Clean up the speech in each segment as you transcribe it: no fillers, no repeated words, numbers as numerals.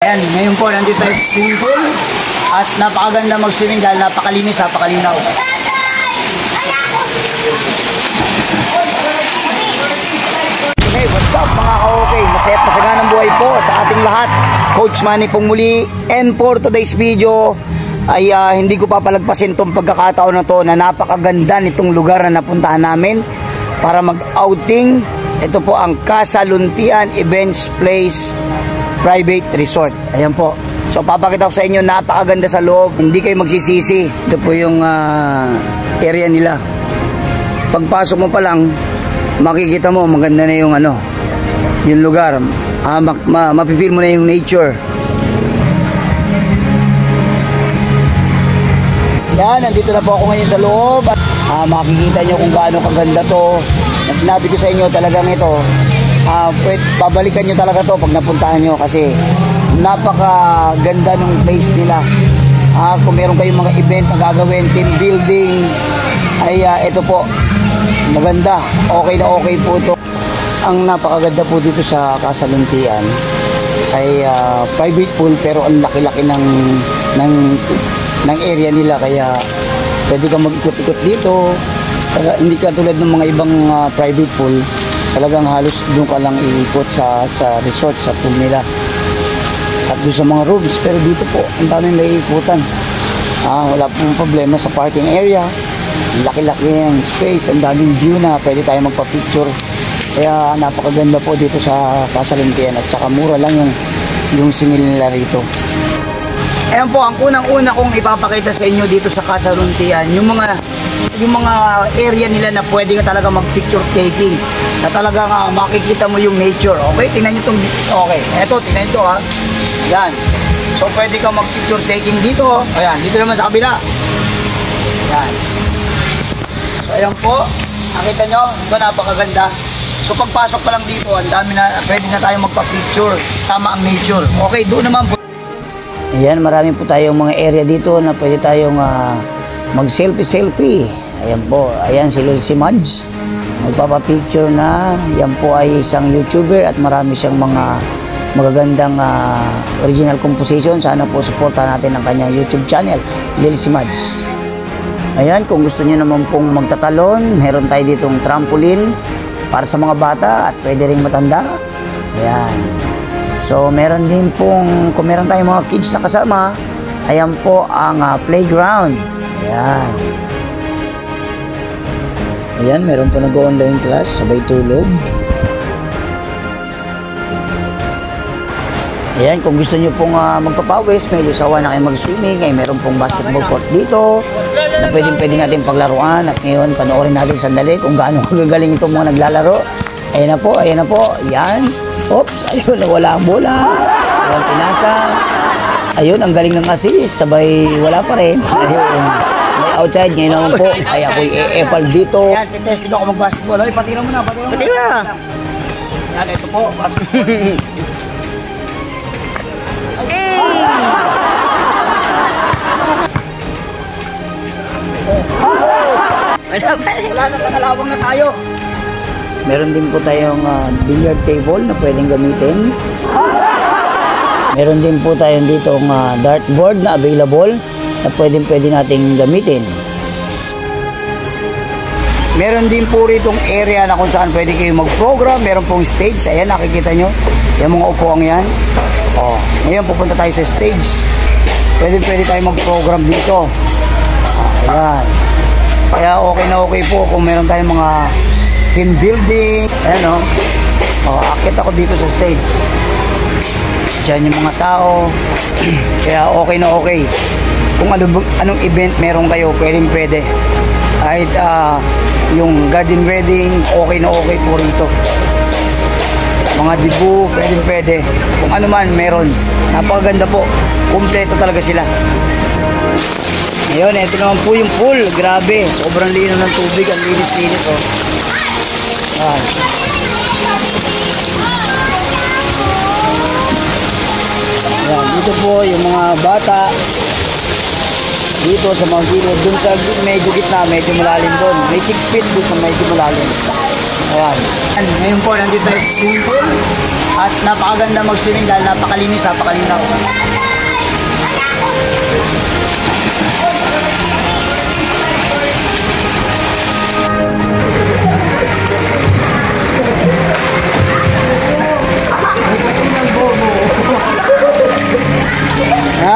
Ayan, ngayon po nandito tayo sa swimming pool. At napakaganda mag-swimming dahil napakalinis, napakalinaw. Hey, what's up mga ka-okay? Masaya't masaganang buhay po sa ating lahat. Coach Manny pong muli. And for today's video ay hindi ko papalagpasin itong pagkakataon na to na napakaganda nitong lugar na napuntahan namin para mag-outing. Ito po ang Casaluntian Events Place Private Resort. Ayan po. So papakita ko sa inyo, napakaganda sa loob. Hindi kayo magsisisi. Ito po yung area nila. Pagpasok mo pa lang, makikita mo maganda na yung yung lugar. Mapifeel mo na yung nature. Yan, nandito na po ako ngayon sa loob. Makikita nyo kung gaano kaganda to. Na sinabi ko sa inyo, talagang ito, babalikan nyo talaga to pag napuntahan nyo kasi napakaganda ng place nila. Kung meron kayong mga event na gagawin, team building, ay ito po, maganda. Okay na okay po ito. Ang napakaganda po dito sa Casaluntian ay private pool pero ang laki-laki ng area nila, kaya pwede kang mag-ikot-ikot dito. Hindi ka tulad ng mga ibang private pool, talagang halos doon ka lang iikot sa resort, sa pool nila at doon sa mga rooms. Pero dito po ang daming naiikutan. Wala pong problema sa parking area, laki-laki yung space, ang daming view na pwede tayo magpa-picture. Kaya napakaganda po dito sa Casaluntian at saka mura lang yung singil nila rito. Ayan po, ang unang-una kong ipapakita sa inyo dito sa Casaluntian, yung mga area nila na pwede ka talaga mag-picture taking, na talagang makikita mo yung nature. Okay, tingnan nyo itong, okay, eto, tingnan nyo ha. Yan. So, pwede ka mag-picture taking dito. Ayan, dito naman sa kabila. Yan. So, ayan po, nakita nyo, ito napakaganda. So, pagpasok pa lang dito, ang dami na, pwede na tayo magpa-picture. Tama ang nature. Okay, doon naman po. Ayan, marami po tayong mga area dito na pwede tayong mag-selfie. Ayan po, ayan si Lil Mads. Magpapapicture na. Yan po ay isang YouTuber at marami siyang mga magagandang original composition. Sana po supportan natin ang kanyang YouTube channel, Lil Mads. Ayan, kung gusto niyo naman pong magtatalon, meron tayo ditong trampoline para sa mga bata at pwede ring matanda. Ayan. So, meron din pong, kung meron tayong mga kids na kasama, ayan po ang playground. Ayan. Ayan, meron po nag-online class, sabay tulog. Ayan, kung gusto nyo pong magpapawis, may lusawa na kayo mag-swimming, ay meron pong basketball court dito na pwede natin paglaruan. At ngayon, panoorin natin sandali kung gaano kagagaling itong mga naglalaro. Ayan na po, ayan na po. Ayan. Oops, ayun, nawala ang bola. Walang pinasa. Ayun, ang galing ng assist. Sabay, wala pa rin. Ayun. May outside. Ngayon naman po, ay ako'y e-epal dito. Yan, titesting ako mag-basketball. Ay, patira mo na, patira mo na. Patira! Yan, ito po, basketball. Wala na, tatalawang na tayo. Meron din po tayong billiard table na pwedeng gamitin. Meron din po tayong ditong dartboard na available na pwede nating gamitin. Meron din po ritong area na kung saan pwede kayo mag-program. Meron pong stage. Ayan, nakikita nyo. Yung mga upuang yan. Ngayon pupunta tayo sa stage. Pwede tayo mag-program dito. Ayan. Kaya okay na okay po kung meron tayong mga team building. Ayan akit ako dito sa stage. Diyan yung mga tao. Kaya okay na okay. Kung anong event meron kayo, pwede. Kahit yung garden wedding, okay na okay po rito. Mga debut, pwede. Kung ano man meron. Napakaganda po. Kumpleto talaga sila. Ngayon, ito naman po yung pool. Grabe, sobrang lino ng tubig. Ang linis-linis Ayan. Ayan, dito po yung mga bata. Dito sa mga gilid. Dun sa medyo gitna, medyo malalim doon. May 6 feet doon sa medyo malalim. Ayan. Ngayon po, nandito tayo sa swimming pool. At napakaganda mag-swimming dahil napakalinis, napakalinaw.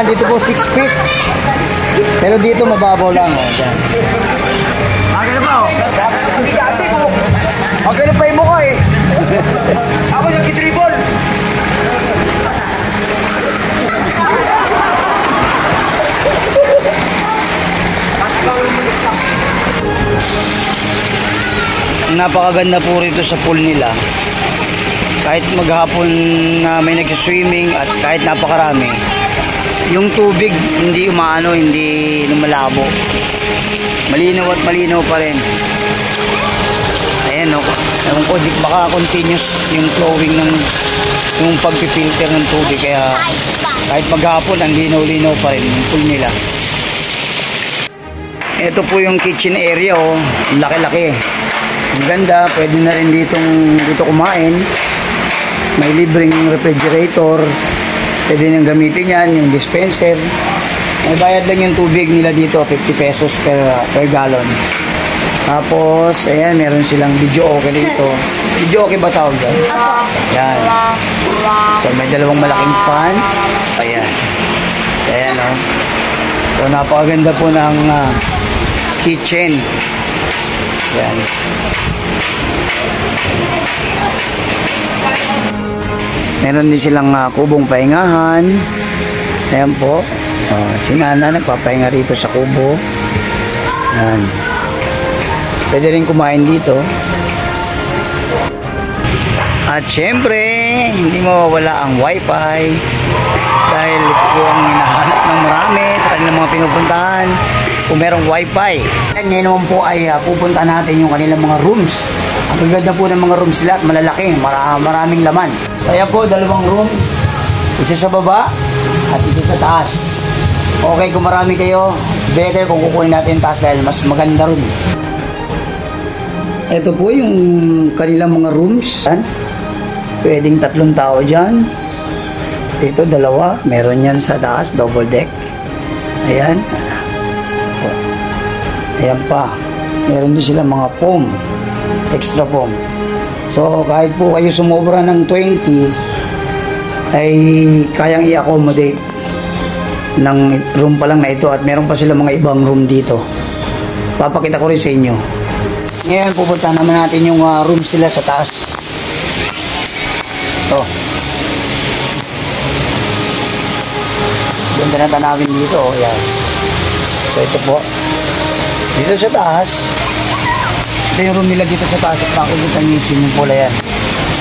Dito po 6 feet. Pero dito mababaw lang. Dyan. Okay na ba? Okay na pa yung mukha eh. Ako nag-dribble. Napakaganda po rito sa pool nila. Kahit maghapon na may nagsiswimming at kahit napakarami, yung tubig hindi umaano, hindi lumalabo. Malinaw at malinaw pa rin. Ayan o. Ewan ko, baka continuous yung flowing ng yung pagpipilter ng tubig. Kaya kahit maghapon, ang linaw-linaw pa rin yung pool nila. Ito po yung kitchen area o. Laki-laki. Ang ganda. Pwede na rin dito kumain. May libreng refrigerator. Pwede nang gamitin yan, yung dispenser. May bayad lang yung tubig nila dito, 50 pesos per gallon. Tapos, ayan, meron silang video okay dito. Video okay ba tawag dyan? Yan. So, may dalawang malaking fan. Ayan. Ayan, o. So, napakaganda po ng kitchen. Ayan. Meron din silang kubong pahingahan. Ayan po. Si Nana nagpapahinga rito sa kubo. Ayan. Pwede rin kumain dito. At syempre, hindi mawawala ang wifi. Dahil ito po ang hinahanap ng marami sa kanilang mga pinupuntahan. Kung merong wifi. Ngayon naman po ay pupunta natin yung kanilang mga rooms. Ang ganda po ng mga rooms nila at malalaki. Maraming laman. So, ayan po, dalawang room. Isa sa baba at isa sa taas. Okay, kung marami kayo, better kung kukunin natin taas dahil mas maganda rin. Ito po yung kanilang mga rooms. Pwedeng 3 tao dyan. Ito, 2. Meron yan sa taas, double deck. Ayan. Ayan pa. Meron din sila mga foam. Extra foam. So, kahit po kayo sumobra ng 20, ay kayang i-accommodate ng room pa lang na ito. At meron pa sila mga ibang room dito. Papakita ko rin sa inyo. Ngayon, pupunta naman natin yung rooms sila sa taas. Ito. Ganda na tanawin dito. Ayan. So, ito po. Dito sa taas, ito yung room nila dito sa taas at makikita nyo yung swimming pool. Ayan.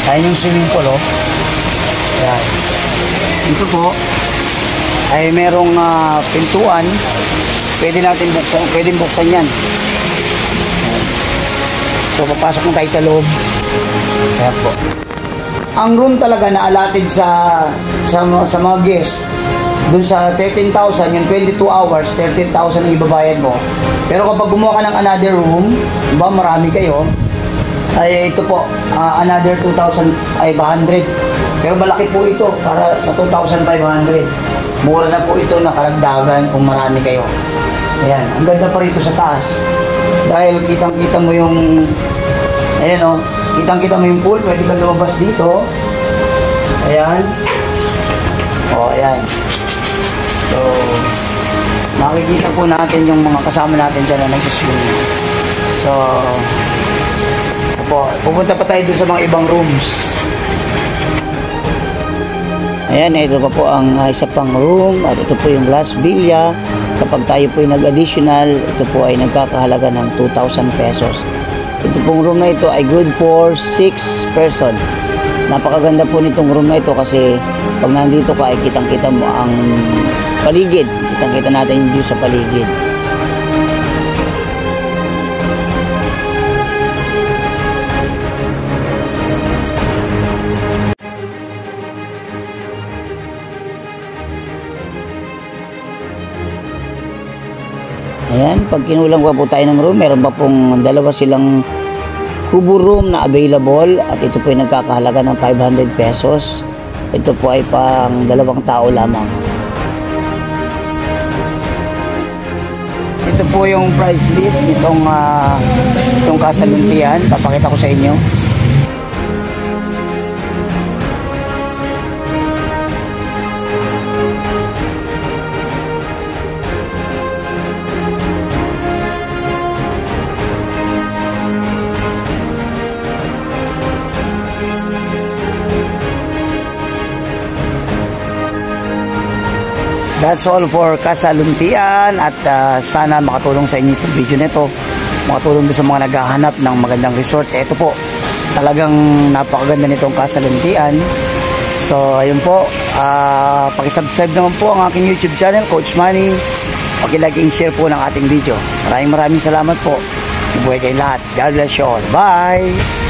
Ayan yung swimming pool, oh. Ayan. Ito po ay merong pintuan. Pwede natin buksan, pwedeng buksan yan. Ayan. So, papasok na tayo sa loob. Ayan po. Ang room talaga na allotted sa mga guests, dun sa 13,000, yung 22 hours, 13,000 ang ibabayad mo. Pero kapag gumawa ka ng another room, ba marami kayo, ay ito po, another 2,500. Pero malaki po ito para sa 2,500. Mura na po ito na karagdagan kung marami kayo. Ayan, ang ganda pa rito sa taas. Dahil kitang-kita mo yung, ayan o, kitang-kita mo yung pool, pwede kang lumabas dito. Ayan. O, ayan. So, makikita po natin yung mga kasama natin dyan na nagsiswimming. So, pupunta pa tayo dun sa mga ibang rooms. Ayan, ito pa po ang isa pang room. At ito po yung glass villa. Kapag tayo po yung nag-additional, ito po ay nagkakahalaga ng 2,000 pesos. Ito pong room na ito ay good for 6 person. Napakaganda po nitong room na ito kasi pag nandito ka ay kitang-kita mo ang paligid. Kitang-kita natin yung view sa paligid. Ayan, pag kinulang pa po tayo ng room, meron pa pong 2 silang kubo room na available at ito po ay nagkakahalaga ng 500 pesos. Ito po ay pang 2 tao lamang. Ito po yung price list nitong Casa Luntian. Papakita ko sa inyo. That's all for Casa Luntian at sana makatulong sa inyo itong video nito. Makatulong din sa mga naghahanap ng magandang resort. Ito po, talagang napakaganda nitong Casa Luntian. So, ayun po. Pakisubscribe naman po ang aking YouTube channel, Coach Manny. Pakilike and share po ng ating video. Maraming salamat po. Mabuhay kayo lahat. God bless you all. Bye!